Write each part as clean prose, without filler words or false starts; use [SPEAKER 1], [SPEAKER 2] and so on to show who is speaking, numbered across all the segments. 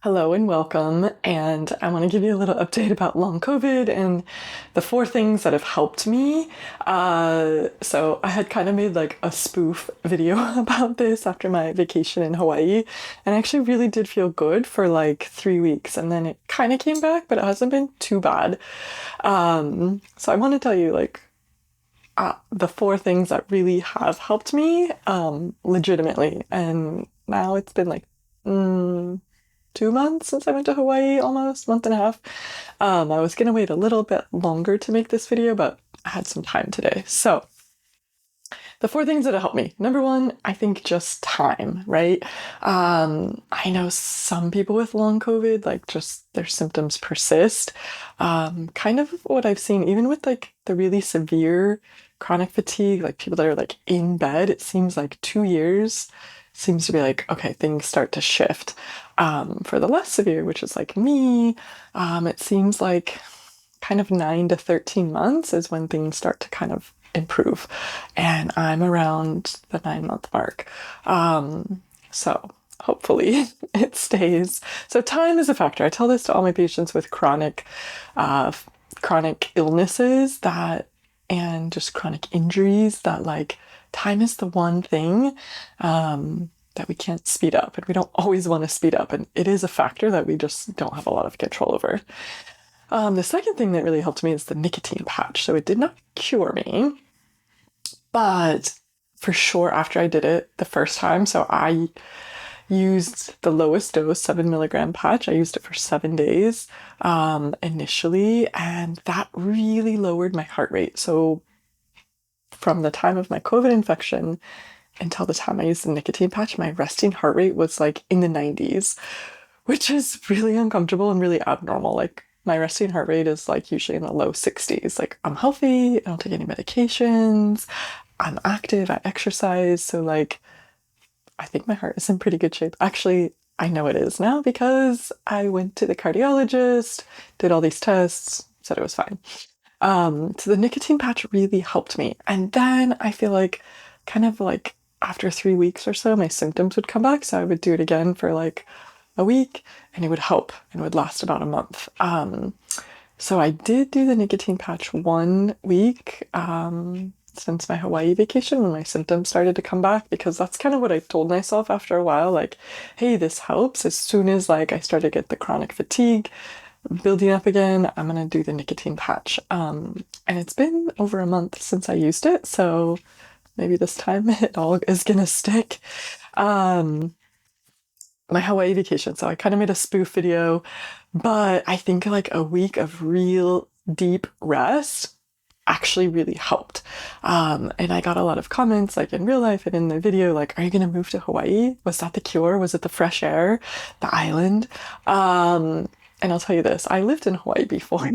[SPEAKER 1] Hello and welcome. And I want to give you a little update about long COVID and the four things that have helped me. So I had kind of made like a spoof video about this after my vacation in Hawaii, and I actually really did feel good for like 3 weeks, and then it kind of came back, but it hasn't been too bad. So I want to tell you like the four things that really have helped me legitimately. And now it's been like 2 months since I went to Hawaii, almost month and a half. I was gonna wait a little bit longer to make this video, but I had some time today. So the four things that have helped me. Number one, I think just time, right? I know some people with long COVID, like just their symptoms persist. Kind of what I've seen, even with like the really severe chronic fatigue, like people that are like in bed, it seems like 2 years seems to be like, okay, things start to shift. For the less severe, which is like me, it seems like kind of 9 to 13 months is when things start to kind of improve. And I'm around the 9 month mark. So hopefully it stays. So time is a factor. I tell this to all my patients with uh, chronic illnesses that, and just chronic injuries that like time is the one thing, that we can't speed up, and we don't always want to speed up. And it is a factor that we just don't have a lot of control over. The second thing that really helped me is the nicotine patch. So it did not cure me, but for sure after I did it the first time, so I used the lowest dose, 7 milligram patch. I used it for 7 days initially, and that really lowered my heart rate. So from the time of my COVID infection until the time I used the nicotine patch, my resting heart rate was like in the 90s, which is really uncomfortable and really abnormal. Like my resting heart rate is like usually in the low 60s. Like I'm healthy, I don't take any medications, I'm active, I exercise. So like I think my heart is in pretty good shape. Actually, I know it is now because I went to the cardiologist, did all these tests, said it was fine. So the nicotine patch really helped me. And then I feel like kind of like after 3 weeks or so, my symptoms would come back. So I would do it again for like a week and it would help and it would last about a month. So I did do the nicotine patch 1 week since my Hawaii vacation when my symptoms started to come back, because that's kind of what I told myself after a while, like, hey, this helps. As soon as like I started to get the chronic fatigue building up again, I'm gonna do the nicotine patch. And it's been over a month since I used it, so maybe this time it all is gonna stick. Um, my Hawaii vacation, so I kind of made a spoof video, but I think like a week of real deep rest actually really helped. And I got a lot of comments, like in real life and in the video, like, are you gonna move to Hawaii? Was that the cure? Was it the fresh air, the island? And I'll tell you this, I lived in Hawaii before,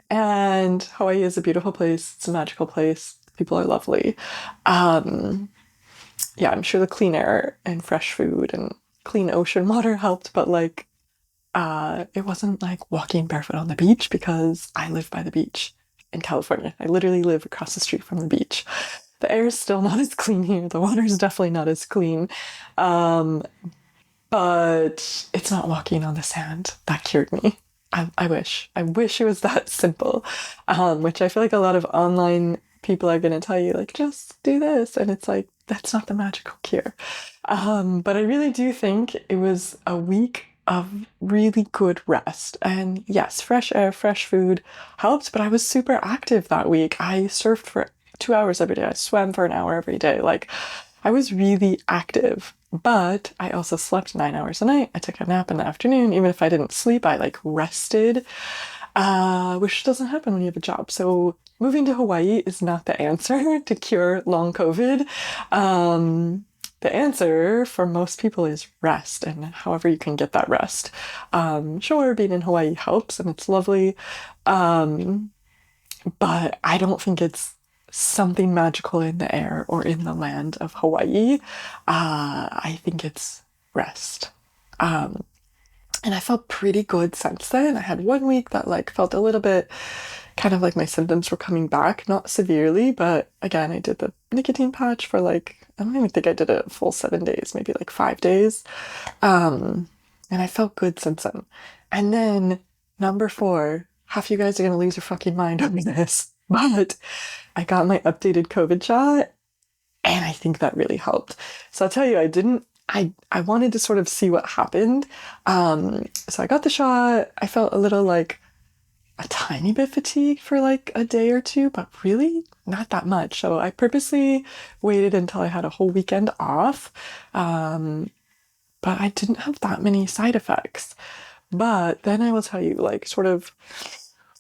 [SPEAKER 1] and Hawaii is a beautiful place. It's a magical place. People are lovely. Um, yeah, I'm sure the clean air and fresh food and clean ocean water helped, but like, it wasn't like walking barefoot on the beach because I live by the beach in California. I literally live across the street from the beach. The air is still not as clean here. The water is definitely not as clean. Um, but it's not walking on the sand that cured me. I wish. I wish it was that simple. Which I feel like a lot of online people are going to tell you, like, just do this. And it's like, that's not the magical cure. But I really do think it was a week of really good rest. And yes, fresh air, fresh food helped, but I was super active that week. I surfed for 2 hours every day. I swam for an hour every day. Like, I was really active, but I also slept 9 hours a night. I took a nap in the afternoon. Even if I didn't sleep, I like rested, which doesn't happen when you have a job. So moving to Hawaii is not the answer to cure long COVID. The answer for most people is rest, and however you can get that rest. Sure, being in Hawaii helps and it's lovely, um, but I don't think it's something magical in the air or in the land of Hawaii. I think it's rest. Um, and I felt pretty good since then. I had 1 week that like felt a little bit kind of like my symptoms were coming back, not severely, but again, I did the nicotine patch for like, I don't even think I did it a full 7 days, maybe like 5 days. Um, And I felt good since then. And then number 4, half of you guys are going to lose your fucking mind over this, but I got my updated COVID shot and I think that really helped. So I'll tell you, I wanted to sort of see what happened. So I got the shot. I felt a little like a tiny bit fatigued for like a day or two, but really not that much. So I purposely waited until I had a whole weekend off. But I didn't have that many side effects. But then I will tell you, like, sort of,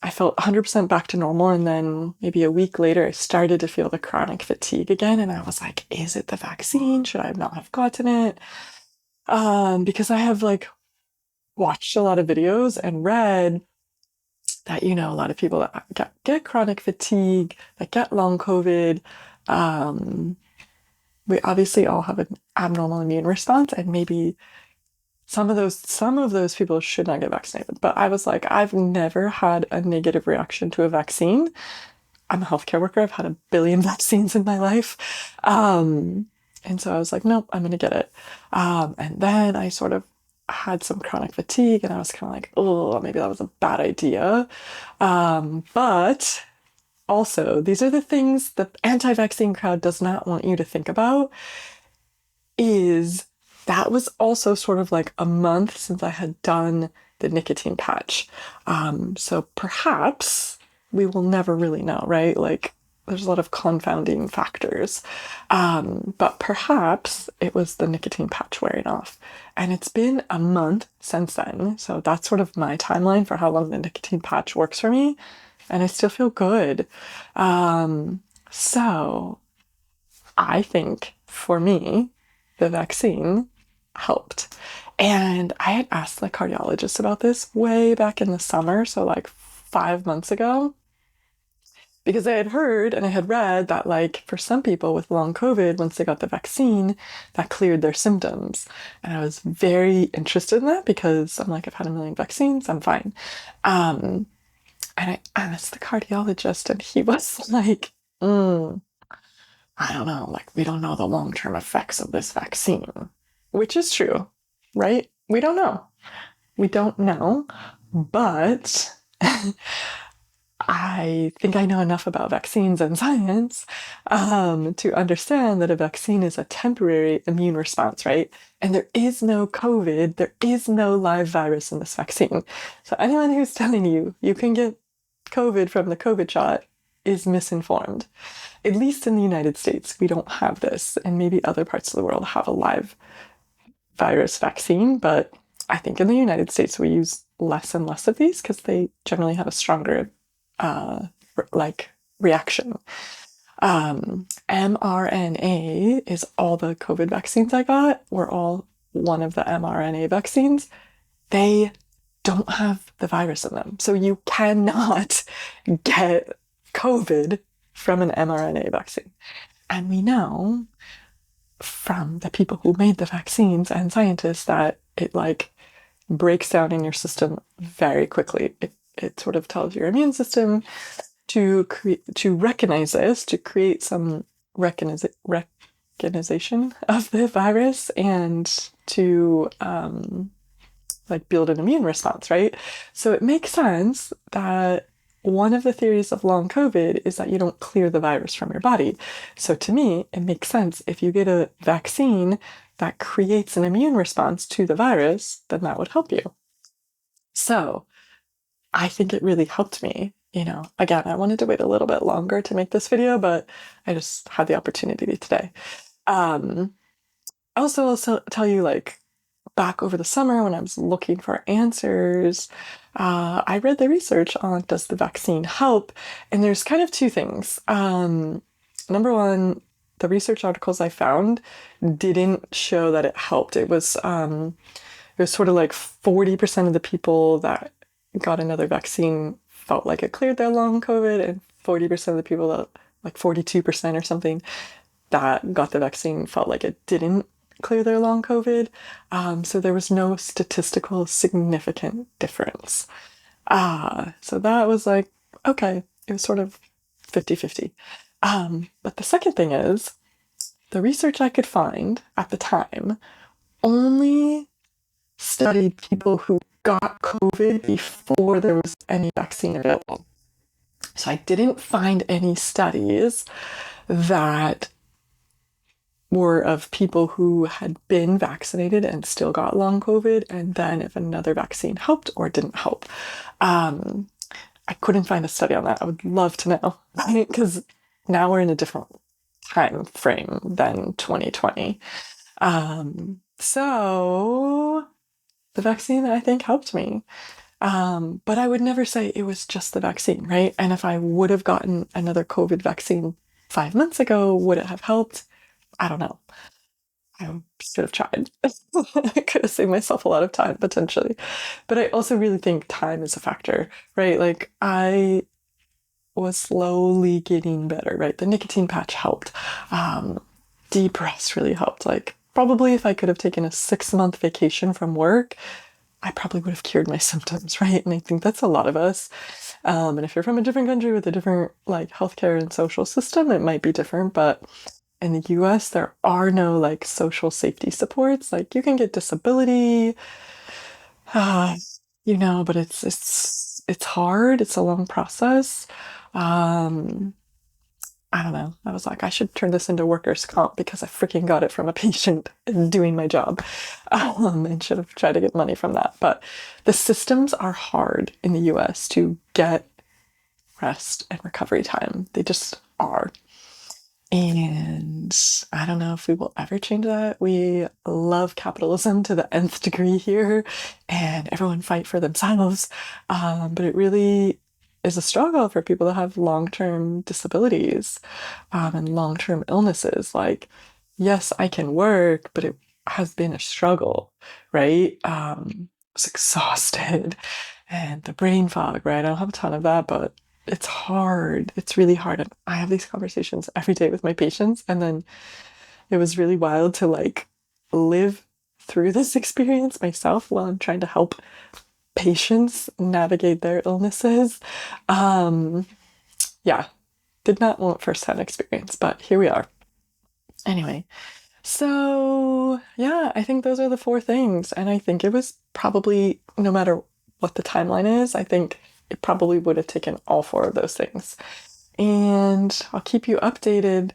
[SPEAKER 1] I felt 100% back to normal. And then maybe a week later, I started to feel the chronic fatigue again. And I was like, is it the vaccine? Should I not have gotten it? Because I have like watched a lot of videos and read that, you know, a lot of people that get chronic fatigue, that get long COVID, we obviously all have an abnormal immune response, and maybe some of those people should not get vaccinated. But I was like, I've never had a negative reaction to a vaccine. I'm a healthcare worker. I've had a billion vaccines in my life. And so I was like, nope, I'm going to get it. And then I sort of had some chronic fatigue and I was kind of like, oh, maybe that was a bad idea. But also, these are the things the anti-vaccine crowd does not want you to think about, is that was also sort of like a month since I had done the nicotine patch. So perhaps we will never really know, right? Like there's a lot of confounding factors. But perhaps it was the nicotine patch wearing off. And it's been a month since then. So that's sort of my timeline for how long the nicotine patch works for me. And I still feel good. So I think for me, the vaccine helped. And I had asked the cardiologist about this way back in the summer, so like 5 months ago, because I had heard and I had read that, like, for some people with long COVID, once they got the vaccine, that cleared their symptoms. And I was very interested in that because I'm like, I've had a million vaccines, I'm fine. And I asked the cardiologist, and he was like, I don't know, like, we don't know the long term effects of this vaccine, which is true, right? We don't know. We don't know, but I think I know enough about vaccines and science to understand that a vaccine is a temporary immune response, right? And there is no COVID, there is no live virus in this vaccine. So anyone who's telling you you can get COVID from the COVID shot is misinformed. At least in the United States, we don't have this, and maybe other parts of the world have a live virus vaccine, but I think in the United States we use less and less of these because they generally have a stronger like reaction. mRNA is all the COVID vaccines I got were all one of the mRNA vaccines. They don't have the virus in them. So you cannot get COVID from an mRNA vaccine. And we know from the people who made the vaccines and scientists that it like breaks down in your system very quickly. It sort of tells your immune system to recognize this, to create some recognition of the virus, and to like build an immune response, right? So it makes sense that one of the theories of long COVID is that you don't clear the virus from your body. So to me, it makes sense if you get a vaccine that creates an immune response to the virus, then that would help you. So I think it really helped me. You know, again, I wanted to wait a little bit longer to make this video, but I just had the opportunity today. Also, I'll tell you, like, back over the summer when I was looking for answers, I read the research on does the vaccine help? And there's kind of two things. Number one, the research articles I found didn't show that it helped. It was sort of like 40% of the people that got another vaccine felt like it cleared their long COVID, and 40% of the people that, like 42% or something, that got the vaccine felt like it didn't clear their long COVID. So there was no statistical significant difference. So that was like, okay, it was sort of 50-50. But the second thing is, the research I could find at the time only studied people who got COVID before there was any vaccine available. So I didn't find any studies that were of people who had been vaccinated and still got long COVID, and then if another vaccine helped or didn't help. I couldn't find a study on that. I would love to know, because now we're in a different time frame than 2020. So the vaccine, I think, helped me. But I would never say it was just the vaccine, right? And if I would have gotten another COVID vaccine 5 months ago, would it have helped? I don't know. I should have tried. I could have saved myself a lot of time potentially. But I also really think time is a factor, right? Like I was slowly getting better, right? The nicotine patch helped. Deep rest really helped. Like probably if I could have taken a 6-month vacation from work, I probably would have cured my symptoms, right? And I think that's a lot of us. And if you're from a different country with a different like healthcare and social system, it might be different. But in the US, there are no like social safety supports. Like you can get disability, uh, but it's hard. It's a long process. Um, I don't know. I was like, I should turn this into workers' comp because I freaking got it from a patient doing my job, and should have tried to get money from that. But the systems are hard in the US to get rest and recovery time. They just are. And I don't know if we will ever change that. We love capitalism to the nth degree here, and everyone fight for themselves. But it really is a struggle for people that have long-term disabilities, and long-term illnesses. Like, yes, I can work, but it has been a struggle, right? I was exhausted and the brain fog, right? I don't have a ton of that, but it's hard. It's really hard. And I have these conversations every day with my patients. And then it was really wild to like live through this experience myself while I'm trying to help patients navigate their illnesses. Yeah, did not want firsthand experience, but here we are. Anyway, so yeah, I think those are the 4 things. And I think it was probably, no matter what the timeline is, I think it probably would have taken all 4 of those things. And I'll keep you updated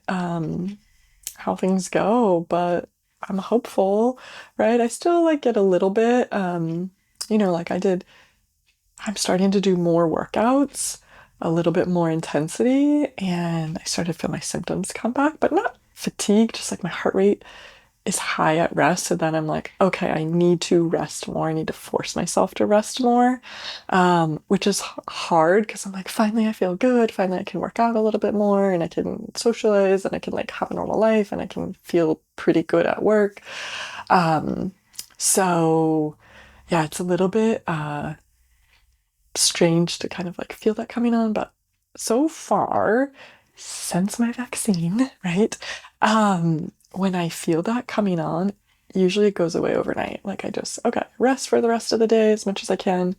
[SPEAKER 1] how things go, but I'm hopeful, right? I still like get a little bit, like I'm starting to do more workouts, a little bit more intensity, and I started to feel my symptoms come back, but not fatigue, just like my heart rate is high at rest. So then I'm like, okay, I need to rest more. I need to force myself to rest more, which is hard because I'm like, finally, I feel good. Finally, I can work out a little bit more and I can socialize and I can like have a normal life and I can feel pretty good at work. So yeah, it's a little bit strange to kind of like feel that coming on, but so far, since my vaccine, right? When I feel that coming on, usually it goes away overnight. Like I just, okay, rest for the rest of the day as much as I can,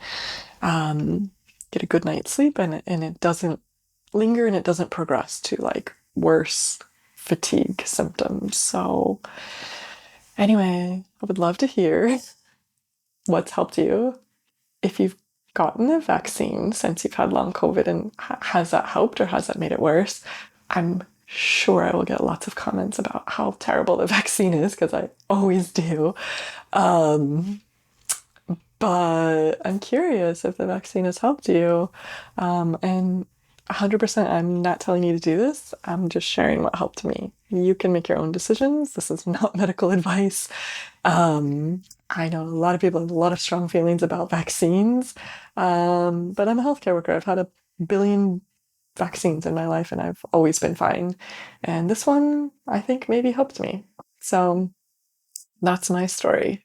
[SPEAKER 1] get a good night's sleep, and it doesn't linger and it doesn't progress to like worse fatigue symptoms. So anyway, I would love to hear what's helped you. If you've gotten a vaccine since you've had long COVID, and has that helped or has that made it worse? I'm sure I will get lots of comments about how terrible the vaccine is because I always do. But I'm curious if the vaccine has helped you. And 100%, I'm not telling you to do this. I'm just sharing what helped me. You can make your own decisions. This is not medical advice. I know a lot of people have a lot of strong feelings about vaccines, but I'm a healthcare worker. I've had a billion vaccines in my life and I've always been fine. And this one, I think, maybe helped me. So that's my story.